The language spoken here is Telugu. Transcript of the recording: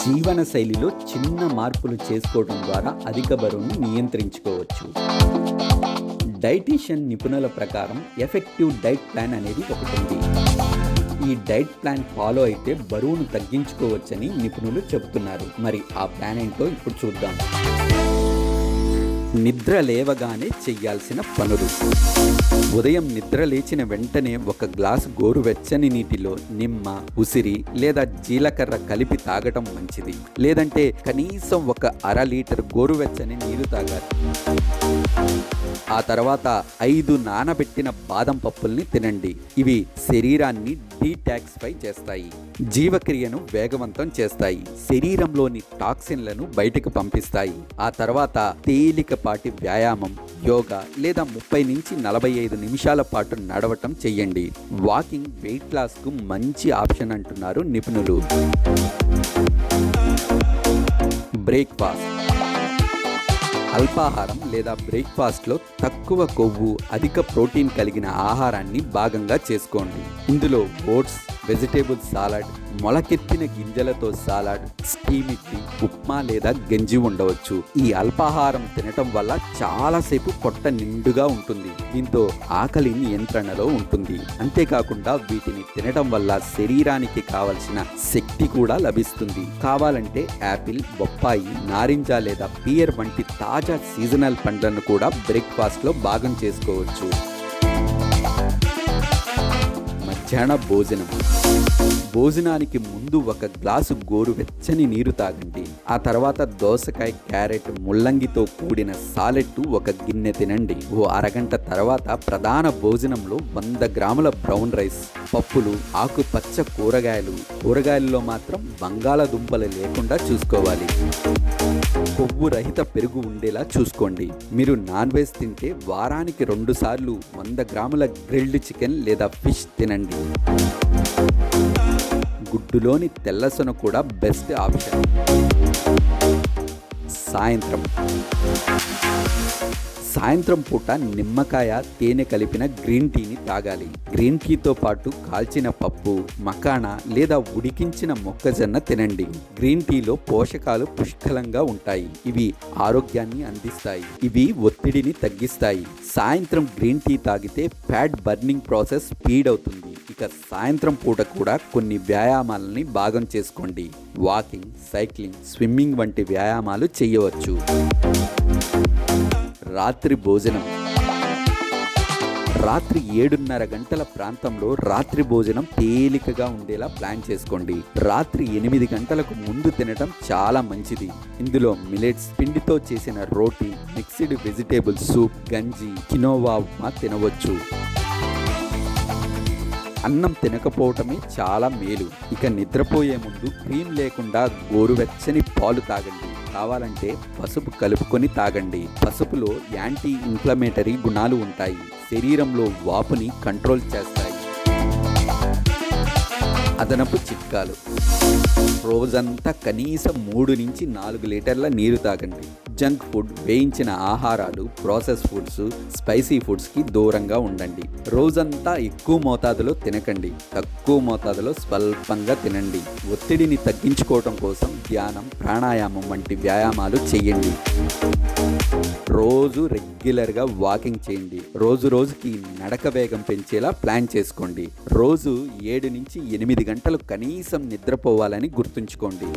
జీవన శైలిలో చిన్న మార్పులు చేసుకోవడం ద్వారా అధిక బరువును నియంత్రించుకోవచ్చు. డైటీషియన్ నిపుణుల ప్రకారం ఎఫెక్టివ్ డైట్ ప్లాన్ అనేది ఒకటి ఉంది. ఈ డైట్ ప్లాన్ ఫాలో అయితే బరువును తగ్గించుకోవచ్చని నిపుణులు చెబుతున్నారు. మరి ఆ ప్లాన్ ఏంటో ఇప్పుడు చూద్దాం. నిద్ర లేవగానే చెయ్యాల్సిన పనులు. ఉదయం నిద్ర లేచిన వెంటనే ఒక గ్లాసు గోరువెచ్చని నీటిలో నిమ్మ, ఉసిరి లేదా జీలకర్ర కలిపి తాగటం మంచిది. లేదంటే కనీసం ఒక లీటర్ గోరువెచ్చని నీరు తాగాలి. ఆ తర్వాత 5 నానబెట్టిన బాదం పప్పుల్ని తినండి. ఇవి శరీరాన్ని డీటాక్సిఫై చేస్తాయి, జీవక్రియను వేగవంతం చేస్తాయి, శరీరంలోని టాక్సిన్లను బయటకు పంపిస్తాయి. ఆ తర్వాత తేలికపాటి వ్యాయామం, యోగా లేదా 30 నుంచి 45 నిమిషాల పాటు నడవటం చెయ్యండి. వాకింగ్ వెయిట్ లాస్కు మంచి ఆప్షన్ అంటున్నారు నిపుణులు. బ్రేక్ఫాస్ట్. అల్పాహారం లేదా బ్రేక్ఫాస్ట్లో తక్కువ కొవ్వు, అధిక ప్రోటీన్ కలిగిన ఆహారాన్ని భాగంగా చేసుకోండి. ఇందులో ఓట్స్, వెజిటేబుల్ సాలడ్, మొలకెత్తిన గింజలతో సాలడ్, స్టీమ్ ఇడ్లీ, ఉప్మా లేదా గంజి ఉండవచ్చు. ఈ అల్పాహారం తినటం వల్ల చాలాసేపు పొట్ట నిండుగా ఉంటుంది. దీంతో ఆకలి నియంత్రణలో ఉంటుంది. అంతేకాకుండా వీటిని తినటం వల్ల శరీరానికి కావలసిన శక్తి కూడా లభిస్తుంది. కావాలంటే యాపిల్, బొప్పాయి, నారింజ లేదా పియర్ వంటి తాజా సీజనల్ పండ్లను కూడా బ్రేక్ఫాస్ట్లో భాగం చేసుకోవచ్చు. మధ్యాహ్న భోజనం. భోజనానికి ముందు ఒక గ్లాసు గోరువెచ్చని నీరు తాగండి. ఆ తర్వాత దోసకాయ, క్యారెట్, ముల్లంగితో కూడిన సాలెడ్ ఒక గిన్నె తినండి. ఓ అరగంట తర్వాత ప్రధాన భోజనంలో 100 గ్రాముల బ్రౌన్ రైస్, పప్పులు, ఆకుపచ్చ కూరగాయలలో మాత్రం బంగాళదుంపలు లేకుండా చూసుకోవాలి. కొవ్వు రహిత పెరుగు ఉండేలా చూసుకోండి. మీరు నాన్ వెజ్ తింటే వారానికి 2 సార్లు 100 గ్రాముల గ్రిల్డ్ చికెన్ లేదా ఫిష్ తినండి. గుడ్డులోని తెల్లసొన కూడా బెస్ట్ ఆప్షన్. సాయంత్రం పూట నిమ్మకాయ, తేనె కలిపిన గ్రీన్ టీని తాగాలి. గ్రీన్ టీతో పాటు కాల్చిన పప్పు, మకానా లేదా ఉడికించిన మొక్కజొన్న తినండి. గ్రీన్ టీలో పోషకాలు పుష్కలంగా ఉంటాయి. ఇవి ఆరోగ్యాన్ని అందిస్తాయి. ఇవి ఒత్తిడిని తగ్గిస్తాయి. సాయంత్రం గ్రీన్ టీ తాగితే ఫ్యాట్ బర్నింగ్ ప్రాసెస్ స్పీడ్ అవుతుంది. ఇక సాయంత్రం పూట కూడా కొన్ని వ్యాయామాలని భాగం చేసుకోండి. వాకింగ్, సైక్లింగ్, స్విమ్మింగ్ వంటి వ్యాయామాలు చేయవచ్చు. రాత్రి భోజనం. రాత్రి 7:30 గంటల ప్రాంతంలో రాత్రి భోజనం తేలికగా ఉండేలా ప్లాన్ చేసుకోండి. రాత్రి 8 గంటలకు ముందు తినడం చాలా మంచిది. ఇందులో మిలెట్స్, పిండితో చేసిన రోటీ, మిక్స్డ్ వెజిటేబుల్ సూప్, గంజి, కినోవా ఉప్మా తినవచ్చు. అన్నం తినకపోవటమే చాలా మేలు. ఇక నిద్రపోయే ముందు క్రీమ్ లేకుండా గోరువెచ్చని పాలు తాగండి. కావాలంటే పసుపు కలుపుకొని తాగండి. పసుపులో యాంటీ ఇన్ఫ్లమేటరీ గుణాలు ఉంటాయి. శరీరంలో వాపుని కంట్రోల్ చేస్తాయి. అదనపు చిట్కాలు. రోజంతా కనీసం 3 నుంచి 4 లీటర్ల నీరు తాగండి. జంక్ ఫుడ్, వేయించిన ఆహారాలు, ప్రాసెస్ ఫుడ్స్, స్పైసీ ఫుడ్స్కి దూరంగా ఉండండి. రోజంతా ఎక్కువ మోతాదులో తినకండి. తక్కువ మోతాదులో స్వల్పంగా తినండి. ఒత్తిడిని తగ్గించుకోవడం కోసం ధ్యానం, ప్రాణాయామం వంటి వ్యాయామాలు చేయండి. రోజు రెగ్యులర్గా వాకింగ్ చేయండి. రోజుకి నడక వేగం పెంచేలా ప్లాన్ చేసుకోండి. రోజు 7 నుంచి 8 గంటలు కనీసం నిద్రపోవాలని గుర్తుంచుకోండి.